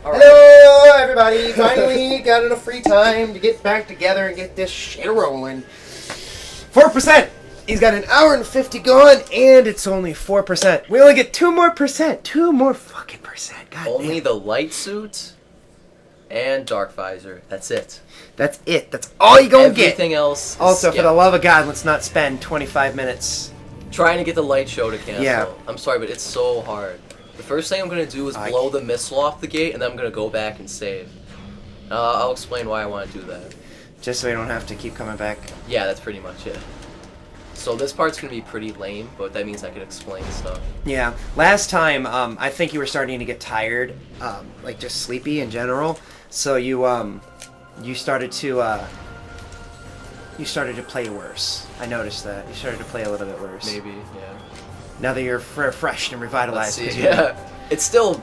All right. Hello, everybody! Finally got enough free time to get back together and get this shit rolling. 4%! He's got an hour and 50 gone, and it's only 4%. We only get 2 more percent. 2 more fucking percent. God Only damn. the light suit and dark visor. That's it. That's it. That's all you gonna get. Everything else. Is Also, for skip. the love of God, let's not spend 25 minutes. Trying to get the light show to cancel. Yeah. I'm sorry, but it's so hard. The first thing I'm gonna do is blow the missile off the gate, and then I'm gonna go back and save. I'll explain why I want to do that. Just so we don't have to keep coming back. Yeah, that's pretty much it. So this part's gonna be pretty lame, but that means I can explain stuff. Yeah. Last time, I think you were starting to get tired, like just sleepy in general. So you started to play worse. I noticed that you started to play a little bit worse. Maybe, yeah. Now that you're refreshed and revitalized. Let's see. Yeah, it's still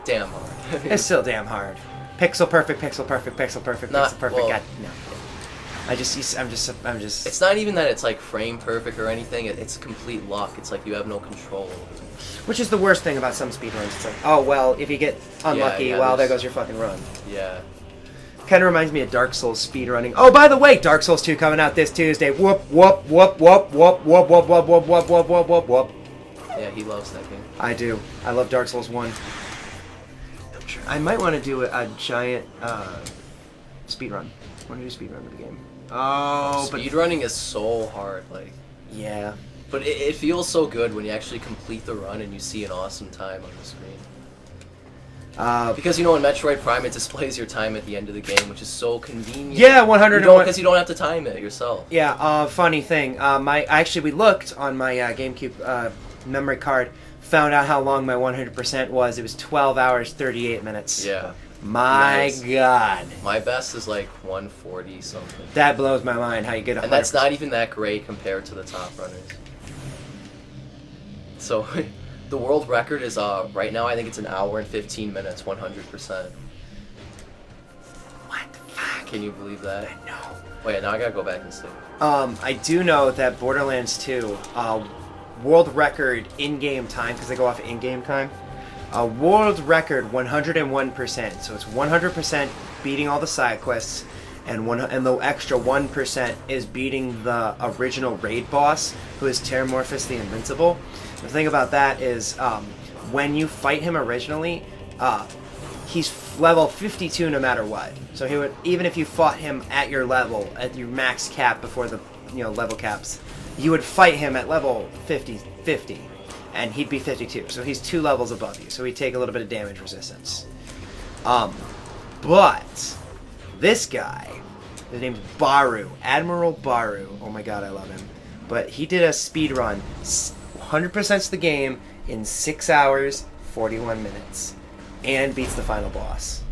damn hard. It's still damn hard. Pixel perfect, pixel perfect, pixel perfect, Not- pixel perfect. well- God, no. I'm just. It's not even that it's like frame perfect or anything. It's complete luck. It's like you have no control. Which is the worst thing about some speedruns. It's like, oh well, if you get unlucky, Yeah, well, there there's- goes your fucking run. Yeah. Kind of reminds me of Dark Souls speedrunning. Oh, by the way, Dark Souls 2 coming out this Tuesday. Whoop, whoop, whoop, whoop, whoop, whoop, whoop, whoop, whoop, whoop, whoop, whoop, whoop, whoop. Yeah, he loves that game. I do. I love Dark Souls 1. I might want to do a giant speedrun. I want to do a speedrun of the game. Oh, but... Speedrunning is so hard, like... Yeah. But it feels so good when you actually complete the run and you see an awesome time on the screen. Because, you know, in Metroid Prime, it displays your time at the end of the game, which is so convenient. Yeah, 101. Because you don't have to time it yourself. Yeah, funny thing. We looked on my GameCube memory card, found out how long my 100% was. It was 12 hours, 38 minutes. Yeah. My Nice. God. My best is like 140 something. That blows my mind how you get 100%. And that's not even that great compared to the top runners. So, the world record is, right now I think it's an hour and 15 minutes, 100%. What the fuck? Can you believe that? No. Wait, now I gotta go back and save. I do know that Borderlands 2, world record in-game time, because they go off in-game time, world record 101%. So it's 100% beating all the side quests, and the extra 1% is beating the original raid boss, who is Terramorphous the Invincible. The thing about that is, when you fight him originally, he's level 52 no matter what. So he would, even if you fought him at your level, at your max cap before the level caps, you would fight him at level 50, and he'd be 52. So he's 2 levels above you. So he'd take a little bit of damage resistance. But this guy, his name's Baru, Admiral Baru. Oh my God, I love him. But he did a speed run, 100% the game in 6 hours, 41 minutes, and beats the final boss.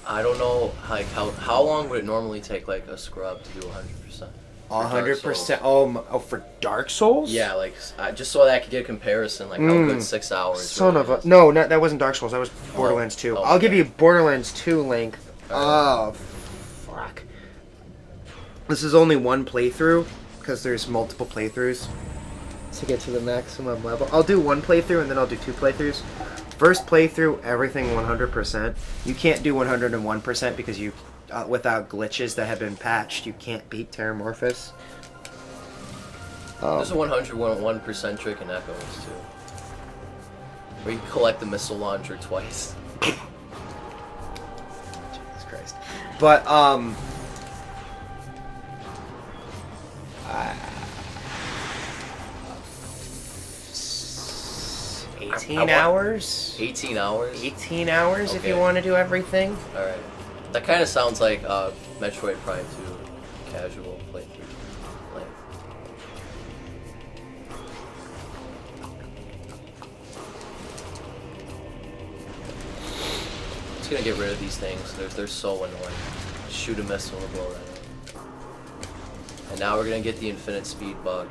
I don't know, like, how long would it normally take, like, a scrub to do 100%? 100%. Oh, for Dark Souls? Yeah, like, just so that I could get a comparison, like, how good 6 hours Son really of a... is. No, that wasn't Dark Souls. That was Borderlands 2. Oh, I'll give okay. you Borderlands 2 length. Oh, fuck. This is only one playthrough, because there's multiple playthroughs to get to the maximum level. I'll do one playthrough, and then I'll do 2 playthroughs. First playthrough, everything 100%. You can't do 101% because you... without glitches that have been patched, you can't beat Terramorphous. There's a 101% trick in Echoes, too. Where you collect the missile launcher twice. Jesus Christ. But, 18 hours? 18 hours? 18 hours if you Okay. want to do everything. Alright. That kind of sounds like Metroid Prime 2 casual playthrough. Like, just gonna get rid of these things. They're so annoying. Shoot a missile and blow that up. And now we're gonna get the infinite speed bug.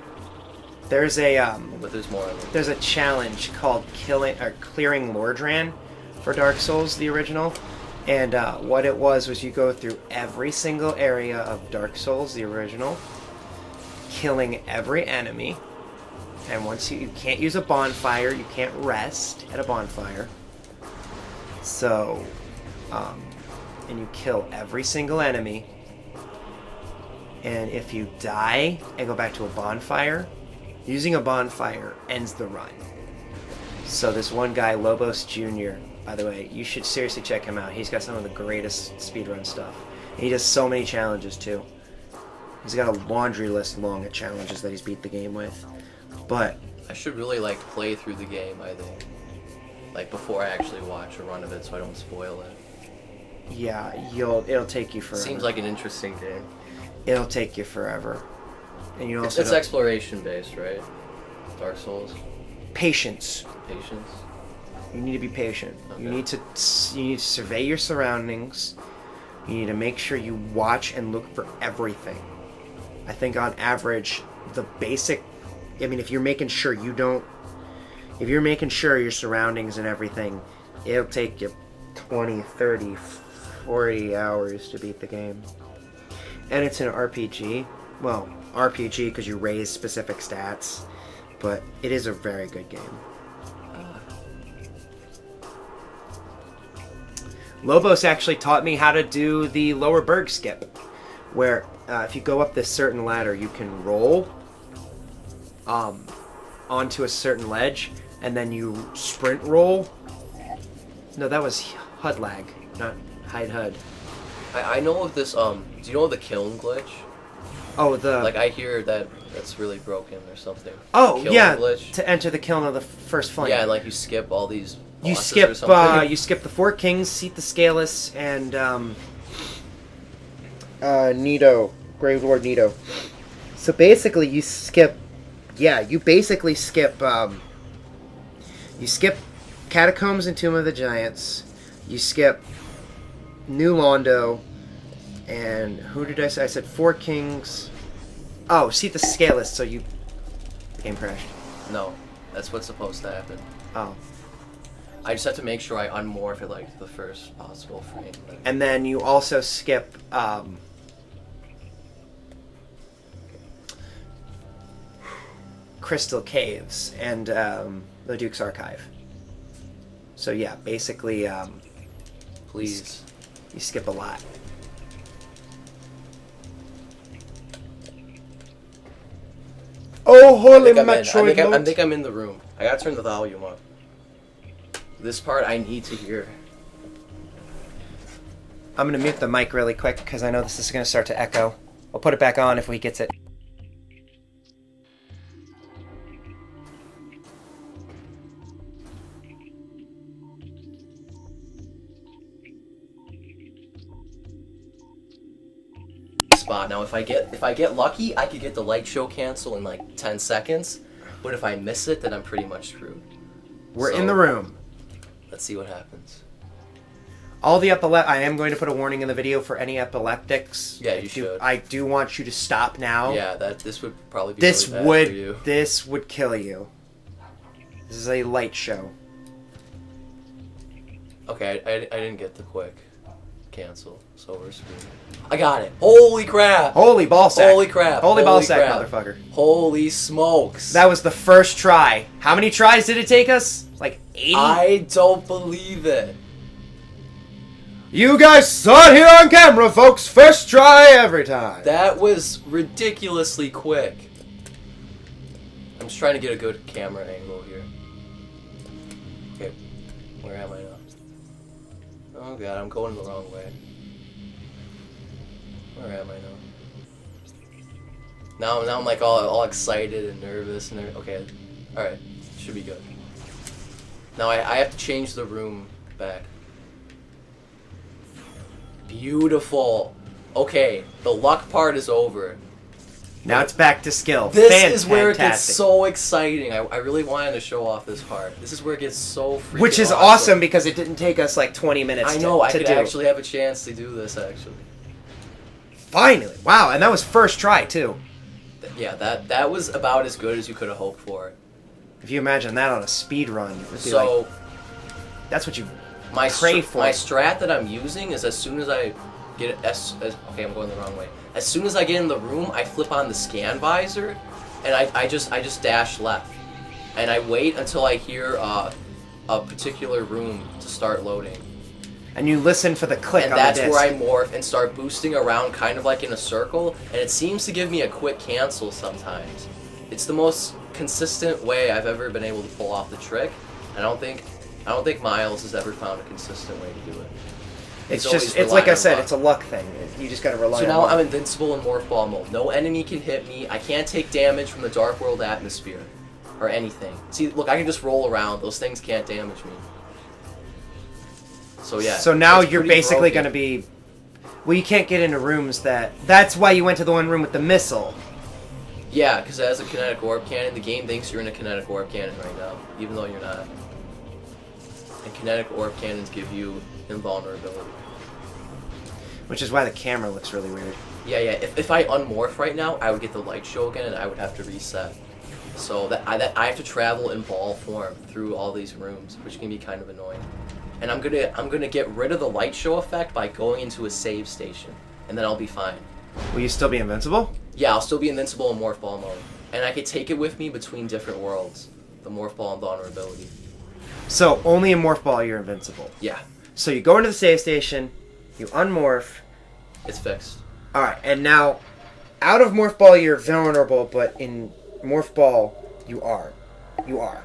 There's a But there's more of them. there's a challenge called clearing Lordran for Dark Souls, the original. And what it was you go through every single area of Dark Souls, the original, killing every enemy, And once you can't use a bonfire, you can't rest at a bonfire. So, and you kill every single enemy. And if you die and go back to a bonfire, using a bonfire ends the run. So this one guy, Lobos Jr., by the way, you should seriously check him out. He's got some of the greatest speedrun stuff. And he does so many challenges too. He's got a laundry list long of challenges that he's beat the game with. But I should really like play through the game, I think. Like before I actually watch a run of it so I don't spoil it. yeah, it'll take you forever. Seems like an interesting game. It'll take you forever. And you also It's exploration based, right? Dark Souls. patience. Patience. You need to be patient. Okay. You need to survey your surroundings. You need to make sure you watch and look for everything. I think on average, the basic, I mean, if you're making sure your surroundings and everything, it'll take you 20, 30, 40 hours to beat the game. And it's an RPG. Well, RPG because you raise specific stats, but it is a very good game. Lobos actually taught me how to do the lower berg skip, where if you go up this certain ladder, you can roll onto a certain ledge, and then you sprint roll. No, that was HUD lag, not hide HUD. I know of this, do you know of the kiln glitch? Oh, the... Like, I hear that's really broken or something. Oh, Kiln yeah, glitch. to enter the kiln of the first flame. Yeah, and like you skip all these You bosses skip, or something. you skip the Four Kings, Seat the Scaleless, and Nito, Grave Lord Nito. So basically, you skip. Yeah, you basically skip. You skip Catacombs and Tomb of the Giants. You skip New Londo, and who did I say? I said Four Kings. Oh, Seat the Scaleless. So the game crashed. No, that's what's supposed to happen. Oh. I just have to make sure I unmorph it like the first possible frame. And then you also skip Crystal Caves and the Duke's Archive. So yeah, basically Please. you skip a lot. Oh, holy Metroid! I think I'm in the room. I gotta turn the volume up. This part I need to hear. I'm gonna mute the mic really quick because I know this is gonna start to echo. I'll put it back on if we gets it. Spot. Now if I get lucky, I could get the light show cancel in like 10 seconds. But if I miss it, then I'm pretty much screwed. We're So, in the room. Let's see what happens. All the I am going to put a warning in the video for any epileptics. Yeah, you should. I do want you to stop now. Yeah, this would probably be This really bad would for you. this would kill you. This is a light show. Okay, I didn't get the quick cancel, so we're screwed. I got it. Holy crap! Holy ball sack! Holy crap! Holy ball sack, crap. motherfucker! Holy smokes! That was the first try. How many tries did it take us? Like 80? I don't believe it. You guys saw it here on camera, folks. First try every time. That was ridiculously quick. I'm just trying to get a good camera angle here. Okay, where am I now? Oh god, I'm going the wrong way. Where am I now? Now I'm like all excited and nervous and okay, all right, should be good. Now I have to change the room back. Beautiful. Okay, the luck part is over. Now it's back to skill. This is where it gets Fantastic. so exciting. I really wanted to show off this part. This is where it gets so freaking Which is awesome because it didn't take us like 20 minutes I know, I to could do. actually have a chance to do this, actually. Finally. Wow, and that was first try, too. Yeah, that was about as good as you could have hoped for. If you imagine that on a speed run, it would be So, like, that's what you my pray for. My strat that I'm using is as soon as I get it, okay, I'm going the wrong way. As soon as I get in the room, I flip on the scan visor, and I just dash left. and I wait until I hear a particular room to start loading. And you listen for the click And on the that's disc. where I morph and start boosting around kind of like in a circle, and it seems to give me a quick cancel sometimes. It's the most consistent way I've ever been able to pull off the trick. I don't think Miles has ever found a consistent way to do it. It's like I said, it's a luck thing. You just gotta rely on So now luck. I'm invincible in Morph Ball mode. No enemy can hit me. I can't take damage from the Dark World atmosphere. Or anything. See, look, I can just roll around. Those things can't damage me. So yeah. So now it's you're pretty basically broken. gonna be... Well, you can't get into rooms that... That's why you went to the one room with the missile. Yeah, because as a kinetic orb cannon, the game thinks you're in a kinetic orb cannon right now, even though you're not. And kinetic orb cannons give you invulnerability. Which is why the camera looks really weird. Yeah. If I unmorph right now, I would get the light show again, and I would have to reset. So I have to travel in ball form through all these rooms, which can be kind of annoying. And I'm gonna get rid of the light show effect by going into a save station, and then I'll be fine. Will you still be invincible? Yeah, I'll still be invincible in Morph Ball mode, and I could take it with me between different worlds. The Morph Ball and vulnerability. So, only in Morph Ball you're invincible. Yeah, So you go into the save station, you unmorph. it's fixed. Alright, and now, out of Morph Ball you're vulnerable, but in Morph Ball, you are. You are.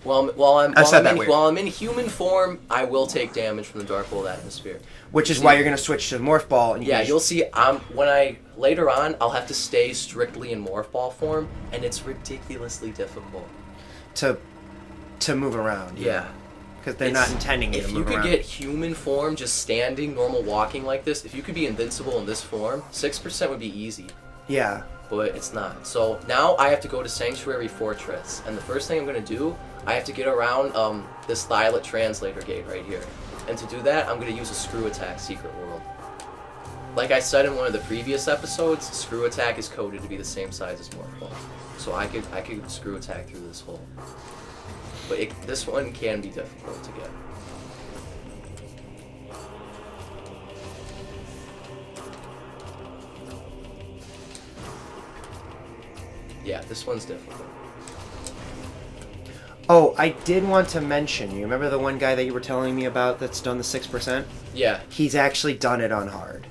While weird. I'm in human form, I will take damage from the Dark World atmosphere. Which is why you're going to switch to Morph Ball. And Yeah, you'll see. Later on, I'll have to stay strictly in Morph Ball form, and it's ridiculously difficult. to move around. Yeah. Because they're not intending you to move around. If you could get human form, just standing, normal walking like this, if you could be invincible in this form, 6% would be easy. Yeah. But it's not. So now I have to go to Sanctuary Fortress, and the first thing I'm going to do, I have to get around this Thylit Translator Gate right here. And to do that, I'm going to use a Screw Attack Secret World. Like I said in one of the previous episodes, Screw Attack is coded to be the same size as Morph Ball. So I could Screw Attack through this hole. But this one can be difficult to get. Yeah, this one's difficult. Oh, I did want to mention, you remember the one guy that you were telling me about that's done the 6%? Yeah. He's actually done it on hard.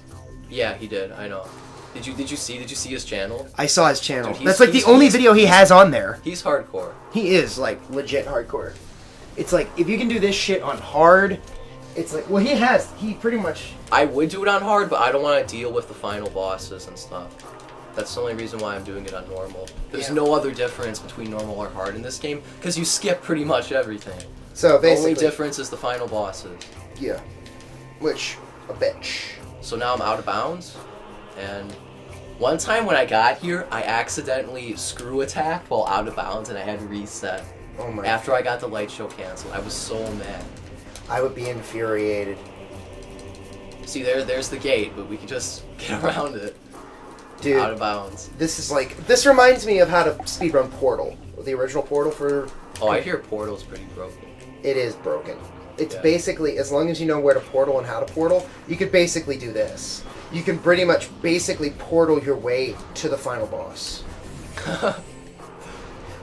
Yeah, he did. I know. Did you see his channel? I saw his channel. Dude, that's like the only video he has on there. He's hardcore. He is, like, legit hardcore. It's like, if you can do this shit on hard, it's like, well, he pretty much... I would do it on hard, but I don't want to deal with the final bosses and stuff. That's the only reason why I'm doing it on normal. There's no other difference between normal or hard in this game, because you skip pretty much everything. So The only difference is the final bosses. Yeah. Which, a bitch. So now I'm out of bounds, and one time when I got here, I accidentally screw attacked while out of bounds, and I had to reset. Oh my... After I got the light show canceled, I was so mad. I would be infuriated. See, there's the gate, but we can just get around it. Dude, Out of bounds. This reminds me of how to speedrun Portal. The original Portal for... Oh, I hear Portal's pretty broken. It is broken. It's Yeah. basically, as long as you know where to portal and how to portal, you could basically do this. You can pretty much basically portal your way to the final boss.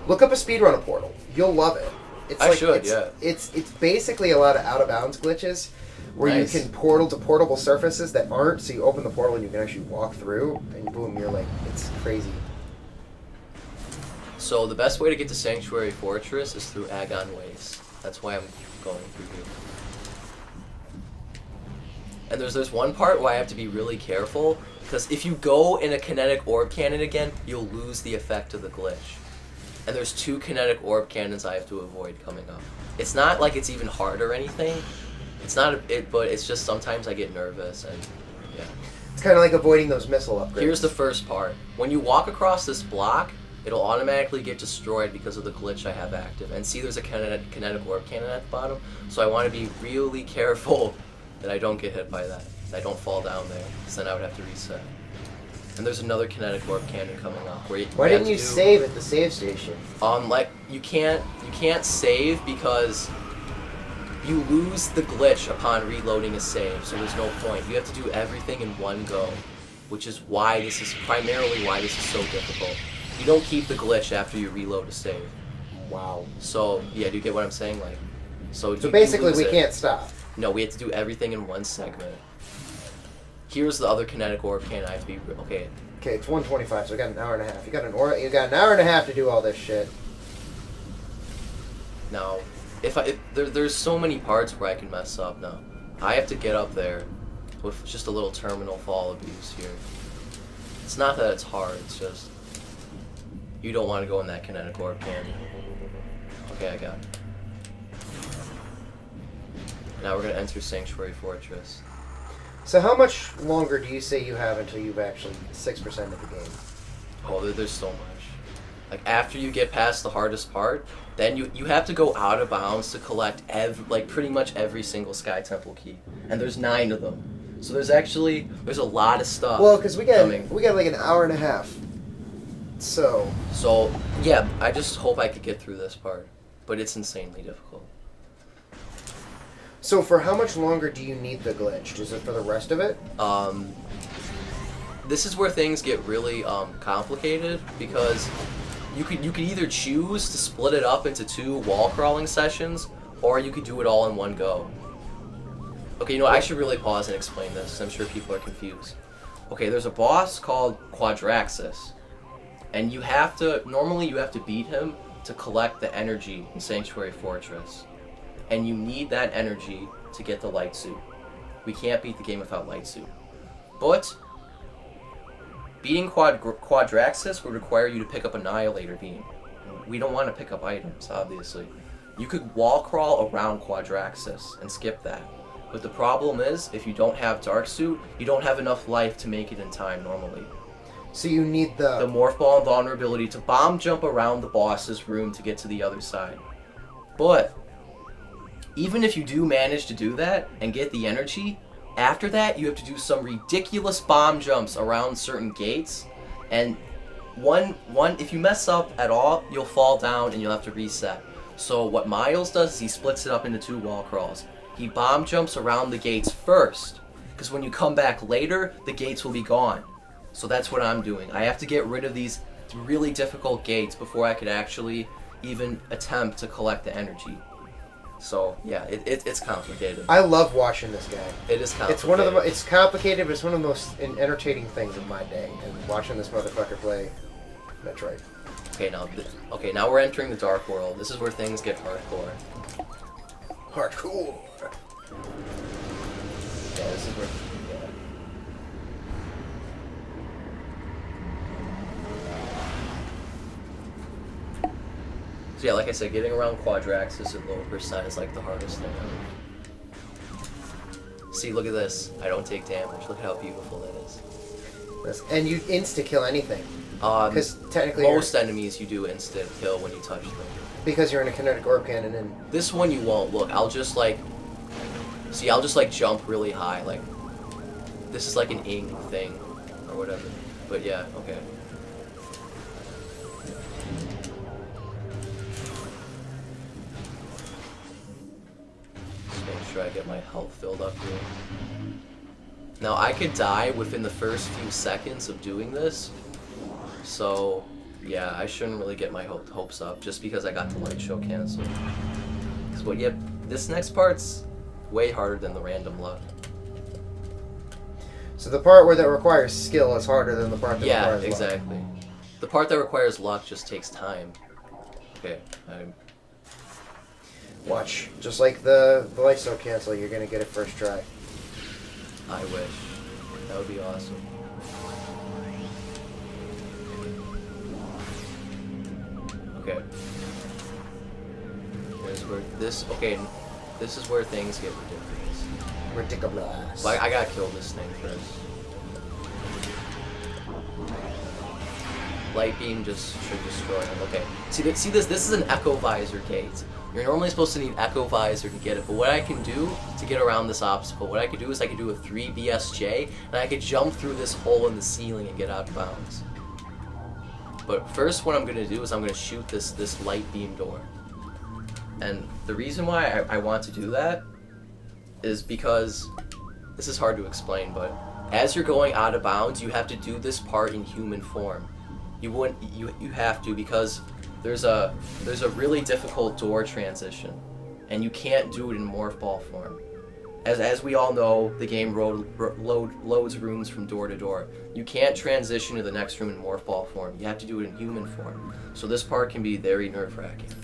Look up a speedrun of Portal. You'll love it. It's It's basically a lot of out-of-bounds glitches where Nice. you can portal to portable surfaces that aren't, so you open the portal and you can actually walk through, and boom, you're like, it's crazy. So the best way to get to Sanctuary Fortress is through Agon Waste. That's why I'm going through here. And there's one part where I have to be really careful, because if you go in a kinetic orb cannon again, you'll lose the effect of the glitch. And there's 2 kinetic orb cannons I have to avoid coming up. It's not like it's even hard or anything. It's not but it's just sometimes I get nervous, and yeah. It's kind of like avoiding those missile upgrades. Here's the first part. When you walk across this block, it'll automatically get destroyed because of the glitch I have active. And see, there's a kinetic orb cannon at the bottom, so I want to be really careful that I don't get hit by that. That I don't fall down there, because then I would have to reset. And there's another kinetic orb cannon coming up. Why didn't you save at the save station? Like you can't save because you lose the glitch upon reloading a save, so there's no point. You have to do everything in one go, which is why this is primarily why this is so difficult. You don't keep the glitch after you reload a save. Wow. So yeah, do you get what I'm saying? Like, so Basically, we can't stop. No, we have to do everything in one segment. Here's the other kinetic orb can I have to be okay. Okay, it's 1:25, so we got an hour and a half. You got an hour and a half to do all this shit. Now, there's so many parts where I can mess up now. I have to get up there with just a little terminal fall abuse here. It's not that it's hard, it's just you don't want to go in that kinetic orb can. Okay, I got it. Now we're gonna enter Sanctuary Fortress. So how much longer do you say you have until you've actually 6% of the game? Oh, there's so much. Like after you get past the hardest part, then you have to go out of bounds to collect pretty much every single Sky Temple key, and there's 9 of them. So there's a lot of stuff. Well, because we got like an hour and a half. So yeah, I just hope I could get through this part, but it's insanely difficult. So for how much longer do you need the glitch? Is it for the rest of it? This is where things get really complicated because you could either choose to split it up into 2 wall crawling sessions, or you could do it all in one go. Okay, you know, I should really pause and explain this. I'm sure people are confused. Okay, there's a boss called Quadraxis, and normally you have to beat him to collect the energy in Sanctuary Fortress. And you need that energy to get the light suit. We can't beat the game without light suit. But beating Quadraxis would require you to pick up Annihilator Beam. We don't want to pick up items, obviously. You could wall crawl around Quadraxis and skip that. But the problem is, if you don't have Dark Suit, you don't have enough life to make it in time normally. So you need the Morph Ball and Vulnerability to bomb jump around the boss's room to get to the other side. But even if you do manage to do that and get the energy, after that you have to do some ridiculous bomb jumps around certain gates, and if you mess up at all, you'll fall down and you'll have to reset. So what Miles does is he splits it up into 2 wall crawls. He bomb jumps around the gates first, because when you come back later, the gates will be gone. So that's what I'm doing. I have to get rid of these really difficult gates before I could actually even attempt to collect the energy. So yeah, it's complicated. I love watching this guy. It is complicated. It's complicated, but it's one of the most entertaining things of my day. And watching this motherfucker play Metroid. Okay, now we're entering the Dark World. This is where things get hardcore. Hardcore. Yeah, this is where. So yeah, like I said, getting around Quadraxis at low percent is like the hardest thing ever. See, look at this. I don't take damage. Look how beautiful that is. And you insta-kill anything. Because technically most enemies you do instant kill when you touch them. Because you're in a kinetic orb cannon and... This one you won't. Look, I'll just jump really high. Like, this is like an ing thing or whatever. But yeah, okay. Make sure I get my health filled up here. Now I could die within the first few seconds of doing this, so yeah, I shouldn't really get my hopes up just because I got the light show canceled. But yeah, this next part's way harder than the random luck. So the part where that requires skill is harder than the part that requires luck. Yeah, exactly. The part that requires luck just takes time. Okay, Watch. Just like the light show cancel, you're gonna get it first try. I wish. That would be awesome. Okay. This is where things get ridiculous. Ridiculous. Like, I gotta kill this thing first. Light beam just should destroy him. Okay. See this? This is an Echo Visor gate. You're normally supposed to need Echo Visor to get it, but what I can do to get around this obstacle, what I could do is I could do a 3 BSJ, and I could jump through this hole in the ceiling and get out of bounds. But first what I'm going to do is I'm going to shoot this light beam door. And the reason why I want to do that is because, this is hard to explain, but as you're going out of bounds, you have to do this part in human form. You have to, because there's a really difficult door transition, and you can't do it in morph ball form. As we all know, the game loads rooms from door to door. You can't transition to the next room in morph ball form. You have to do it in human form. So this part can be very nerve-wracking,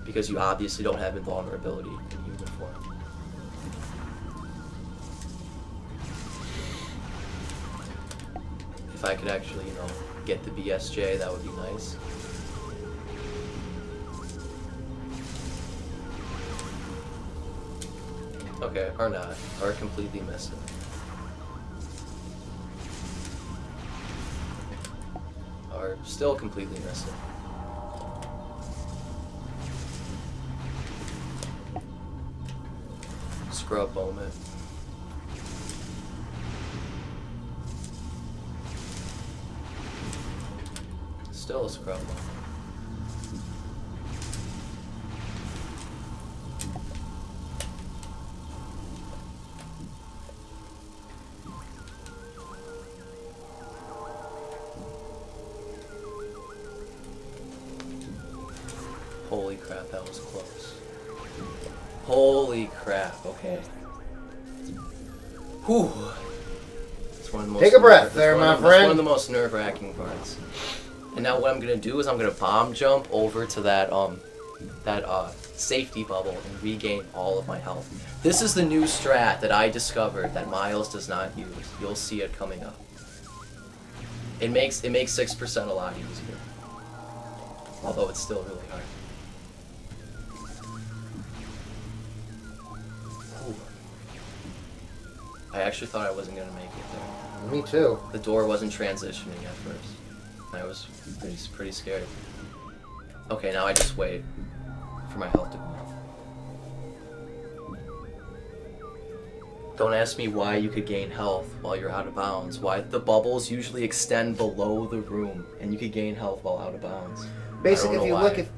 because you obviously don't have invulnerability in human form. If I could actually, get the BSJ, that would be nice. Okay, or not. Or completely missed it. Or still completely missed it. Scrub moment. Still a scrub moment. Holy crap, that was close. Holy crap, okay. Whew. It's one of the most Take a breath there, my friend. That's one of the most nerve-wracking parts. And now what I'm gonna do is I'm gonna bomb jump over to that safety bubble and regain all of my health. This is the new strat that I discovered that Miles does not use. You'll see it coming up. It makes 6% a lot easier. Although it's still really hard. Ooh. I actually thought I wasn't gonna make it there. Me too. The door wasn't transitioning at first. I was pretty scared. Okay, now I just wait for my health to go up. Don't ask me why you could gain health while you're out of bounds. Why the bubbles usually extend below the room, and you could gain health while out of bounds. Basically,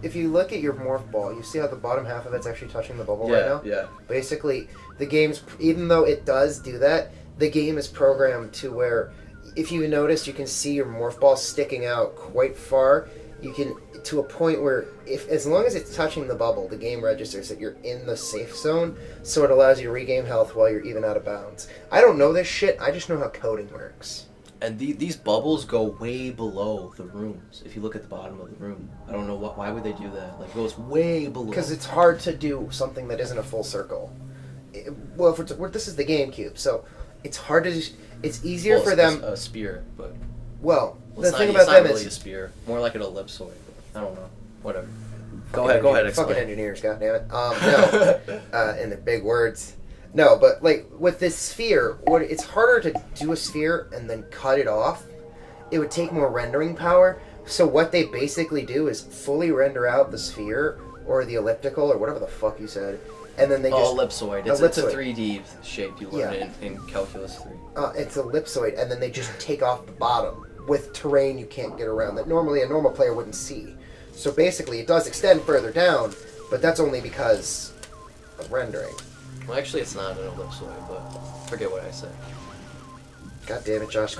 if you look at your morph ball, you see how the bottom half of it's actually touching the bubble right now? Yeah. Basically, the game's, even though it does do that, the game is programmed to where, if you notice, you can see your morph ball sticking out quite far. You can, to a point where, as long as it's touching the bubble, the game registers that you're in the safe zone, so it allows you to regain health while you're even out of bounds. I don't know this shit, I just know how coding works. And these bubbles go way below the rooms. If you look at the bottom of the room, I don't know why would they do that. Like, it goes way below. Because it's hard to do something that isn't a full circle. This is the GameCube, so it's hard to. It's easier for them. A spear, but the thing about them really is a spear, more like an ellipsoid. I don't know. Whatever. Go ahead. Explain. Fucking engineers, goddammit. No, and the big words. No, but like with this sphere, it's harder to do a sphere and then cut it off. It would take more rendering power. So what they basically do is fully render out the sphere or the elliptical or whatever the fuck you said, and then they just ellipsoid. It's a 3D shape you learn in Calculus 3. It's ellipsoid, and then they just take off the bottom with terrain you can't get around that normally a normal player wouldn't see. So basically, it does extend further down, but that's only because of rendering. Well, actually, it's not an ellipsoid, but forget what I said. God damn it, Josh!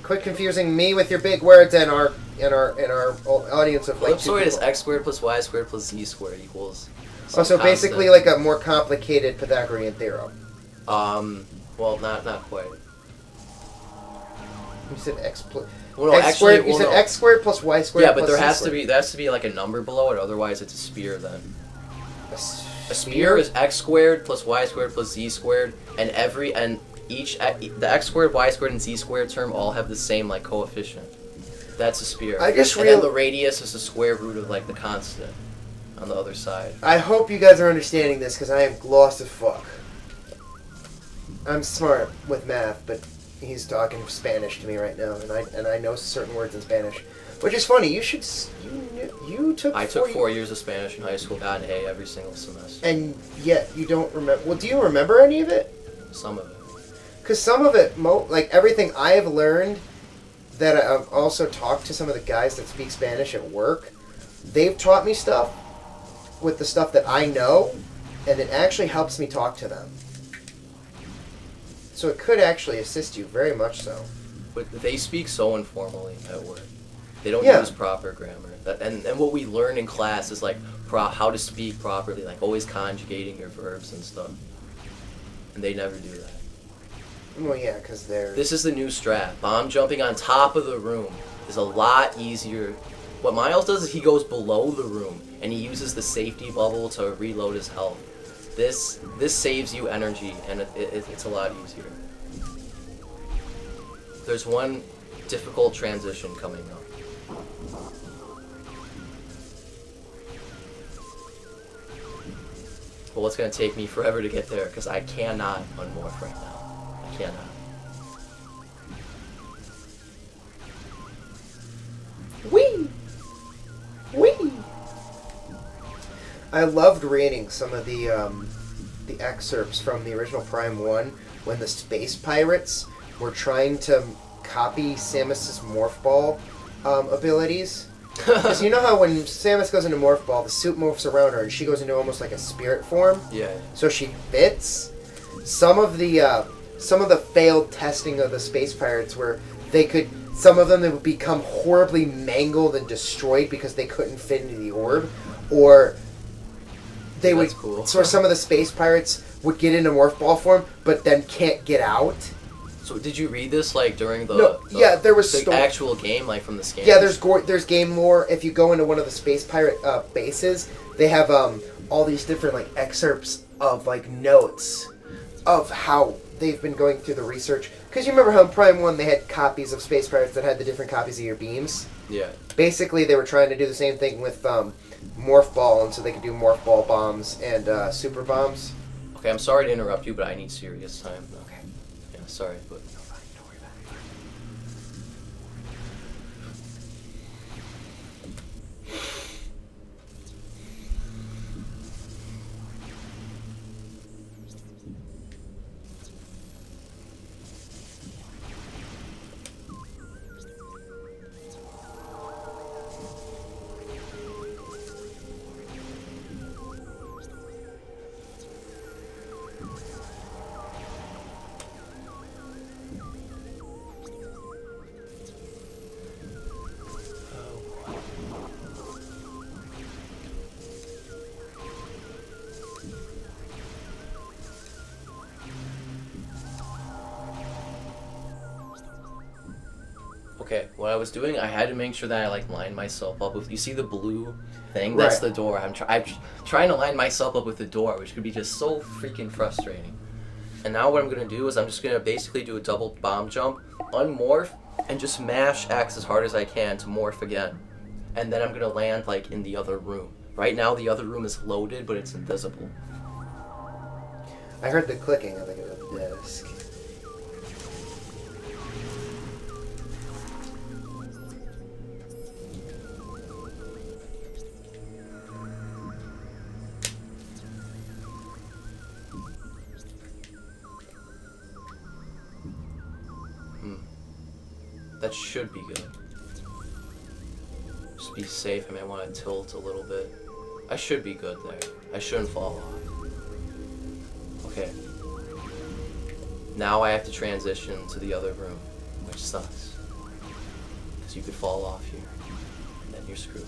Quit confusing me with your big words and our audience of like. Ellipsoid is x squared plus y squared plus z squared equals. Oh, so basically like a more complicated Pythagorean theorem. Well, not quite. You said x plus. Well, no, x squared. You said x squared plus y squared. Yeah, but plus there has to be like a number below it. Otherwise, it's a sphere then. A sphere is x squared plus y squared plus z squared, and the x squared, y squared, and z squared term all have the same like coefficient. That's a sphere. And then the radius is the square root of like the constant on the other side. I hope you guys are understanding this because I am lost as fuck. I'm smart with math, but he's talking Spanish to me right now, and I know certain words in Spanish, which is funny. You took. I took 4 years of Spanish in high school, got an A every single semester. And yet you don't remember. Well, do you remember any of it? Some of it. Because some of it, like everything I have learned, that I've also talked to some of the guys that speak Spanish at work. They've taught me stuff with the stuff that I know, and it actually helps me talk to them. So it could actually assist you very much so. But they speak so informally at work. They don't use proper grammar. And what we learn in class is like how to speak properly, like always conjugating your verbs and stuff. And they never do that. Well, yeah, because they're... This is the new strat. Bomb jumping on top of the room is a lot easier. What Miles does is he goes below the room, and he uses the safety bubble to reload his health. This saves you energy, and it's a lot easier. There's one difficult transition coming up. Well, it's going to take me forever to get there, because I cannot unmorph right now. I cannot. Whee! Whee! I loved reading some of the excerpts from the original Prime 1 when the space pirates were trying to copy Samus's Morph Ball abilities. Because you know how when Samus goes into Morph Ball, the suit morphs around her and she goes into almost like a spirit form? Yeah. So she fits. Some of the failed testing of the space pirates where some of them would become horribly mangled and destroyed because they couldn't fit into the orb, or they That's would. cool. So some of the space pirates would get into Morph Ball form, but then can't get out. So did you read this like during the there was the actual game, like from the scans? Yeah, there's game lore. If you go into one of the space pirate bases, they have all these different like excerpts of like notes of how they've been going through the research. Because you remember how in Prime 1 they had copies of space pirates that had the different copies of your beams? Yeah. Basically, they were trying to do the same thing with Morph Ball, and so they could do Morph Ball bombs and super bombs. Okay, I'm sorry to interrupt you, but I need serious time. Okay. Yeah, sorry, but... No, fine. Don't worry about it. Okay, what I was doing, I had to make sure that I like lined myself up with. You see the blue thing? That's Right. the door. I'm trying to line myself up with the door, which could be just so freaking frustrating. And now what I'm gonna do is I'm just gonna basically do a double bomb jump, unmorph, and just mash X as hard as I can to morph again. And then I'm gonna land like in the other room. Right now the other room is loaded, but it's invisible. I heard the clicking of the disc. That should be good. Just be safe. I mean, I want to tilt a little bit. I should be good there. I shouldn't fall off. Okay. Now I have to transition to the other room, which sucks. Because you could fall off here, and then you're screwed.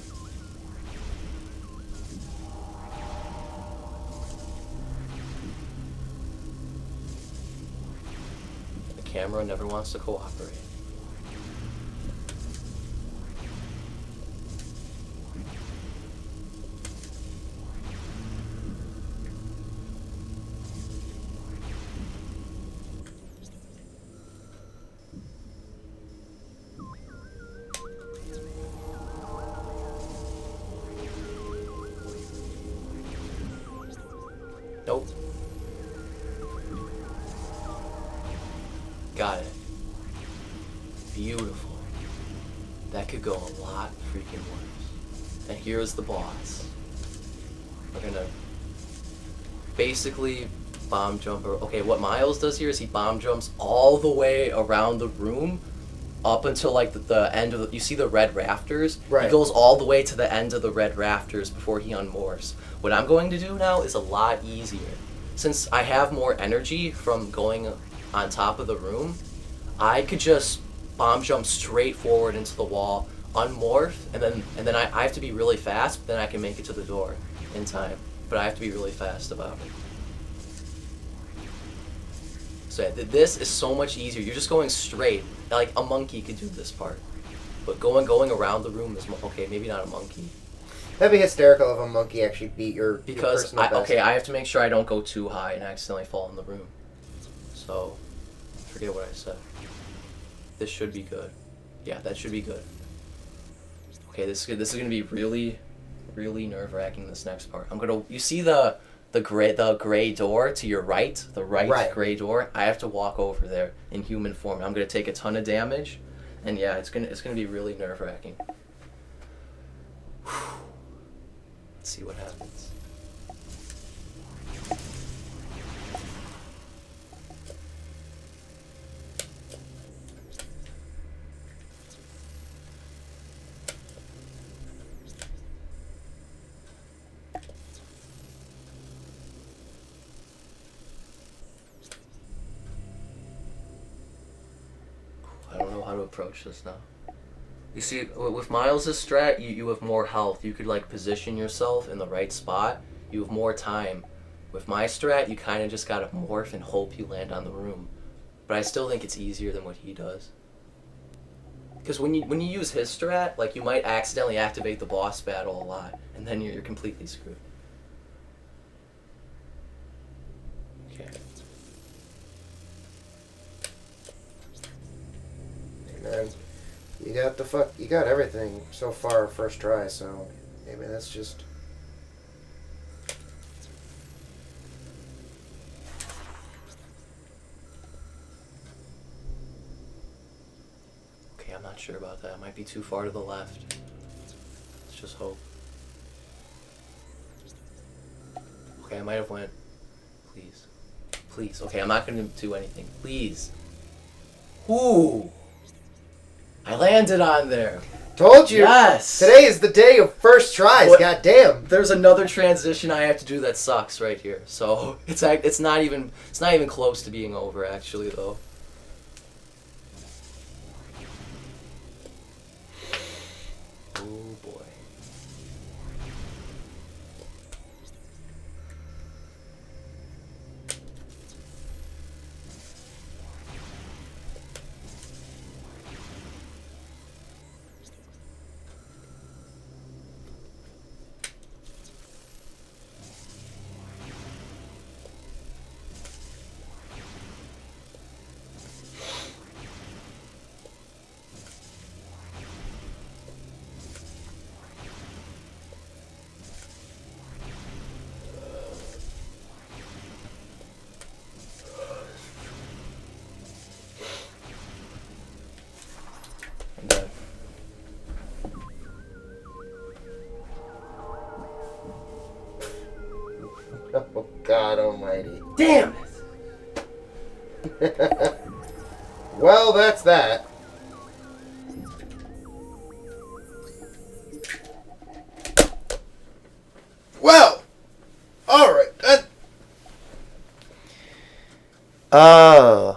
The camera never wants to cooperate. Nope. Got it. Beautiful. That could go a lot freaking worse. And here's the boss. We're gonna basically bomb jump. Okay, what Miles does here is he bomb jumps all the way around the room up until like the end of the, you see the red rafters? Right. He goes all the way to the end of the red rafters before he unmorphs. What I'm going to do now is a lot easier. Since I have more energy from going on top of the room, I could just bomb jump straight forward into the wall, unmorph, and then I have to be really fast, but then I can make it to the door in time. But I have to be really fast about it. So yeah, this is so much easier. You're just going straight. Like a monkey could do this part, but going around the room is okay. Maybe not a monkey. That'd be hysterical if a monkey actually beat your personal best. I have to make sure I don't go too high and accidentally fall in the room. So, forget what I said. This should be good. Yeah, that should be good. Okay, this is gonna be really, really nerve-wracking. This next part. You see the gray door to your right, the right gray door. I have to walk over there in human form. I'm gonna take a ton of damage, and yeah, it's gonna be really nerve-wracking. Let's see what happens. I don't know how to approach this now. You see, with Miles' strat, you have more health. You could, like, position yourself in the right spot. You have more time. With my strat, you kind of just gotta morph and hope you land on the room. But I still think it's easier than what he does. Because when you use his strat, like, you might accidentally activate the boss battle a lot, and then you're completely screwed. Okay. Man, you got everything so far first try, so maybe that's just... Okay, I'm not sure about that. It might be too far to the left. Let's just hope. Okay, I might have went. Please. Please. Okay, I'm not gonna do anything. Please. Ooh! I landed on there. Told you. Yes. Today is the day of first tries. What? Goddamn. There's another transition I have to do that sucks right here. So it's not even close to being over actually though. Oh boy. I'm dead. Oh, God almighty. Damn it! Well, that's that. Well, all right. Oh.